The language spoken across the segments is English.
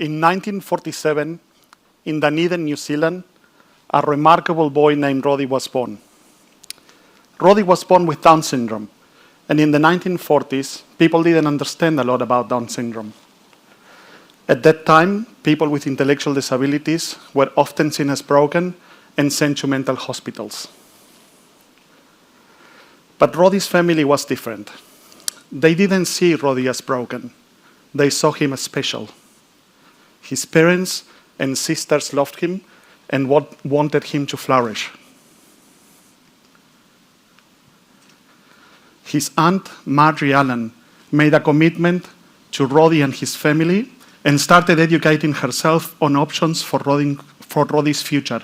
In 1947, in Dunedin, New Zealand, a remarkable boy named Roddy was born. Roddy was born with Down syndrome, and in the 1940s, people didn't understand a lot about Down syndrome. At that time, people with intellectual disabilities were often seen as broken and sent to mental hospitals. But Roddy's family was different. They didn't see Roddy as broken. They saw him as special. His parents and sisters loved him and wanted him to flourish. His aunt, Marjorie Allen, made a commitment to Roddy and his family and started educating herself on options for Roddy's future.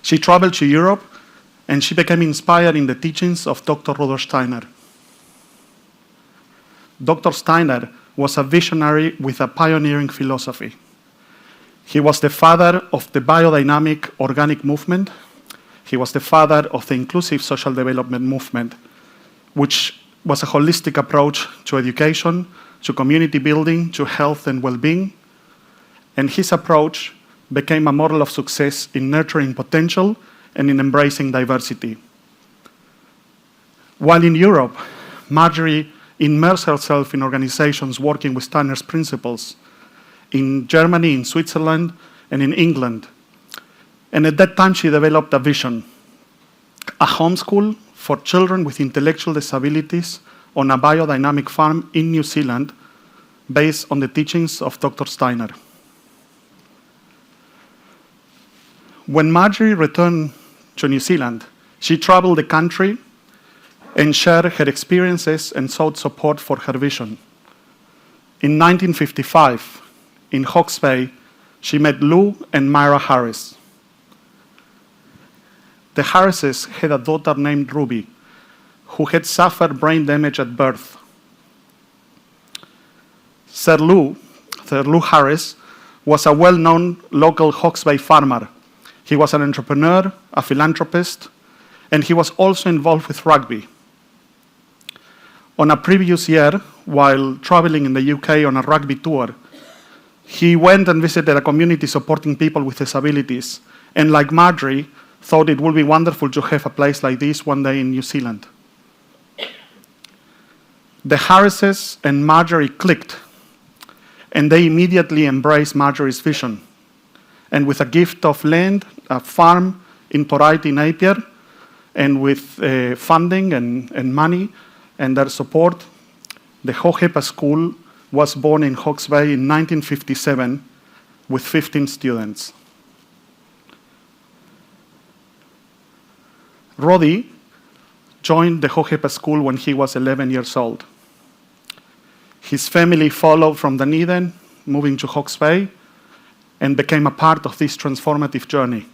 She traveled to Europe and she became inspired in the teachings of Dr. Rudolf Steiner. Dr. Steiner was a visionary with a pioneering philosophy. He was the father of the biodynamic organic movement. He was the father of the inclusive social development movement, which was a holistic approach to education, to community building, to health and well-being. And his approach became a model of success in nurturing potential and in embracing diversity. While in Europe, Marjorie immersed herself in organizations working with Steiner's principles in Germany, in Switzerland, and in England. And at that time, she developed a vision, a homeschool for children with intellectual disabilities on a biodynamic farm in New Zealand based on the teachings of Dr. Steiner. When Marjorie returned to New Zealand, she traveled the country and shared her experiences and sought support for her vision. In 1955, in Hawke's Bay, she met Lou and Myra Harris. The Harrises had a daughter named Ruby, who had suffered brain damage at birth. Sir Lou Harris was a well-known local Hawke's Bay farmer. He was an entrepreneur, a philanthropist, and he was also involved with rugby. On a previous year, while traveling in the UK on a rugby tour, he went and visited a community supporting people with disabilities, and like Marjorie, thought it would be wonderful to have a place like this one day in New Zealand. The Harrises and Marjorie clicked, and they immediately embraced Marjorie's vision. And with a gift of land, a farm in Toraiti, Napier, and with funding and money and their support, the Hōhepa school was born in Hawke's Bay in 1957 with 15 students. Roddy joined the Hōhepa school when he was 11 years old. His family followed from Dunedin, moving to Hawke's Bay, and became a part of this transformative journey.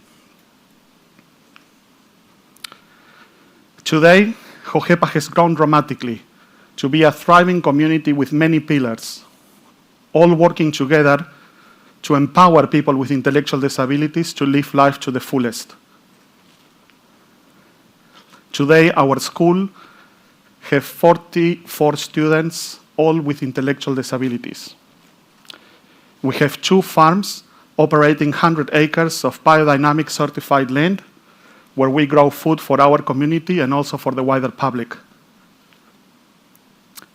Today, Hōhepa has grown dramatically to be a thriving community with many pillars, all working together to empower people with intellectual disabilities to live life to the fullest. Today, our school has 44 students, all with intellectual disabilities. We have 2 farms operating 100 acres of biodynamic certified land where we grow food for our community and also for the wider public.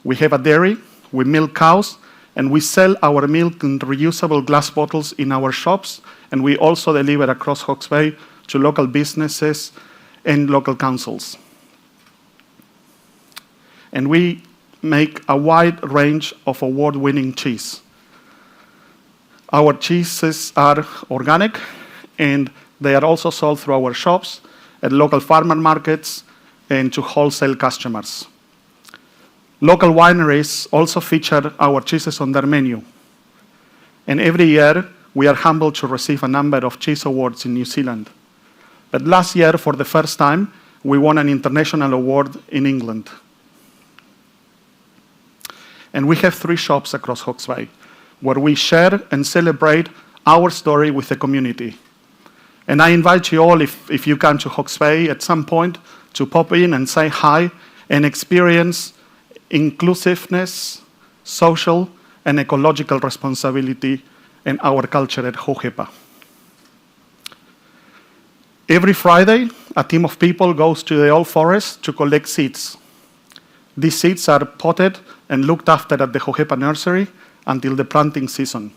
We have a dairy, we milk cows, and we sell our milk in reusable glass bottles in our shops, and we also deliver across Hawke's Bay to local businesses and local councils. And we make a wide range of award-winning cheese. Our cheeses are organic, and they are also sold through our shops, at local farmer markets, and to wholesale customers. Local wineries also feature our cheeses on their menu. And every year, we are humbled to receive a number of cheese awards in New Zealand. But last year, for the first time, we won an international award in England. And we have 3 shops across Hawke's Bay, where we share and celebrate our story with the community. And I invite you all, if you come to Hawke's Bay at some point, to pop in and say hi and experience inclusiveness, social, and ecological responsibility in our culture at Hōhepa. Every Friday, a team of people goes to the old forest to collect seeds. These seeds are potted and looked after at the Hōhepa nursery until the planting season.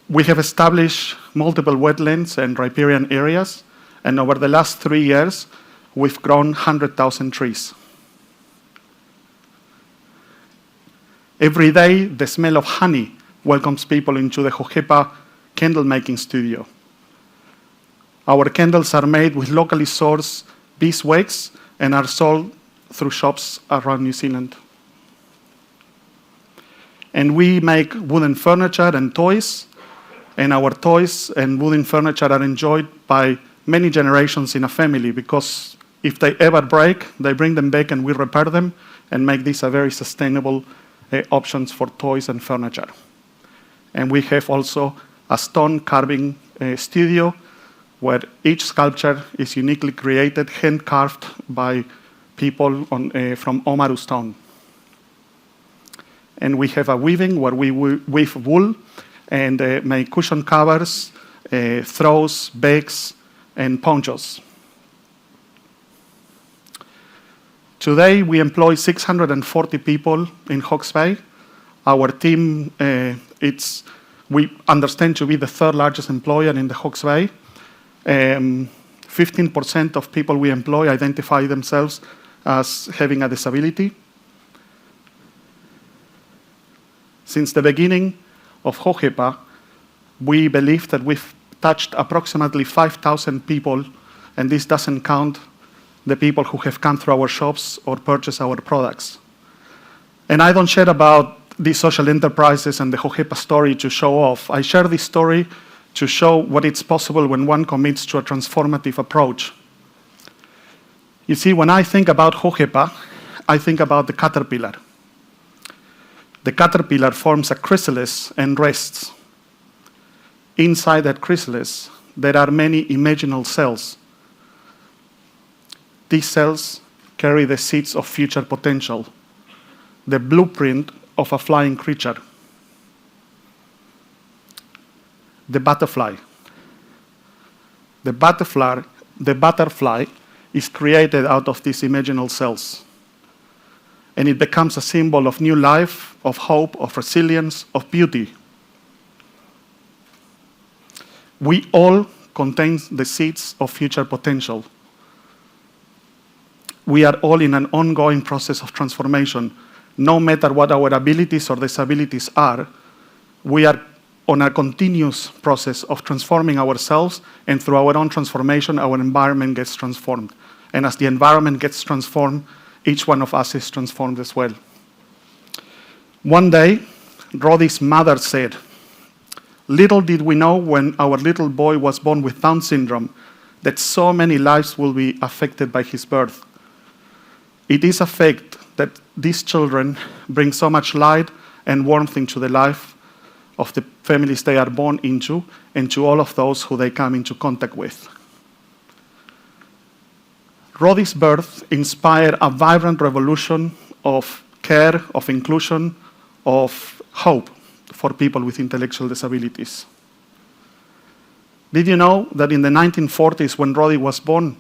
We have established multiple wetlands and riparian areas, and over the last 3 years, we've grown 100,000 trees. Every day, the smell of honey welcomes people into the Hōhepa candle making studio. Our candles are made with locally sourced beeswax and are sold through shops around New Zealand. And we make wooden furniture and toys, and our toys and wooden furniture are enjoyed by many generations in a family, because if they ever break, they bring them back and we repair them and make this a very sustainable options for toys and furniture. And we have also a stone carving studio where each sculpture is uniquely created, hand-carved by people from Oamaru stone. And we have a weaving where we weave wool and make cushion covers, throws, bags, and ponchos. Today, we employ 640 people in Hawke's Bay. Our team, we understand to be the third largest employer in the Hawke's Bay. 15% of people we employ identify themselves as having a disability. Since the beginning of Hōhepa, we believe that we've touched approximately 5,000 people, and this doesn't count the people who have come through our shops or purchased our products. And I don't share about these social enterprises and the Hōhepa story to show off. I share this story to show what is possible when one commits to a transformative approach. You see, when I think about Hōhepa, I think about the caterpillar. The caterpillar forms a chrysalis and rests. Inside that chrysalis, there are many imaginal cells. These cells carry the seeds of future potential, the blueprint of a flying creature. The butterfly. The butterfly is created out of these imaginal cells. And it becomes a symbol of new life, of hope, of resilience, of beauty. We all contain the seeds of future potential. We are all in an ongoing process of transformation. No matter what our abilities or disabilities are, we are on a continuous process of transforming ourselves, and through our own transformation, our environment gets transformed. And as the environment gets transformed, each one of us is transformed as well. One day, Roddy's mother said, "Little did we know when our little boy was born with Down syndrome that so many lives will be affected by his birth. It is a fact that these children bring so much light and warmth into the life of the families they are born into and to all of those who they come into contact with." Roddy's birth inspired a vibrant revolution of care, of inclusion, of hope for people with intellectual disabilities. Did you know that in the 1940s, when Roddy was born,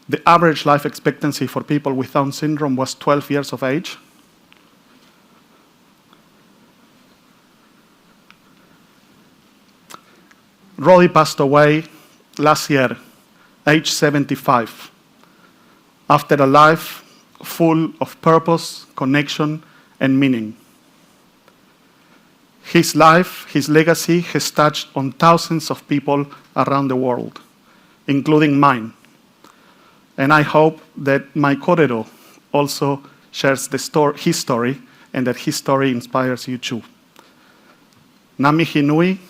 the average life expectancy for people with Down syndrome was 12 years of age? Roddy passed away last year, age 75, after a life full of purpose, connection, and meaning. His life, his legacy, has touched on thousands of people around the world, including mine. And I hope that my kōrero also shares his story, and that his story inspires you too. Ngā mihi nui,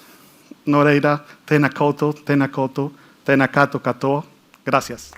no reira, tēnā koutou, tēnā koutou, tēnā kātou katoa. Gracias.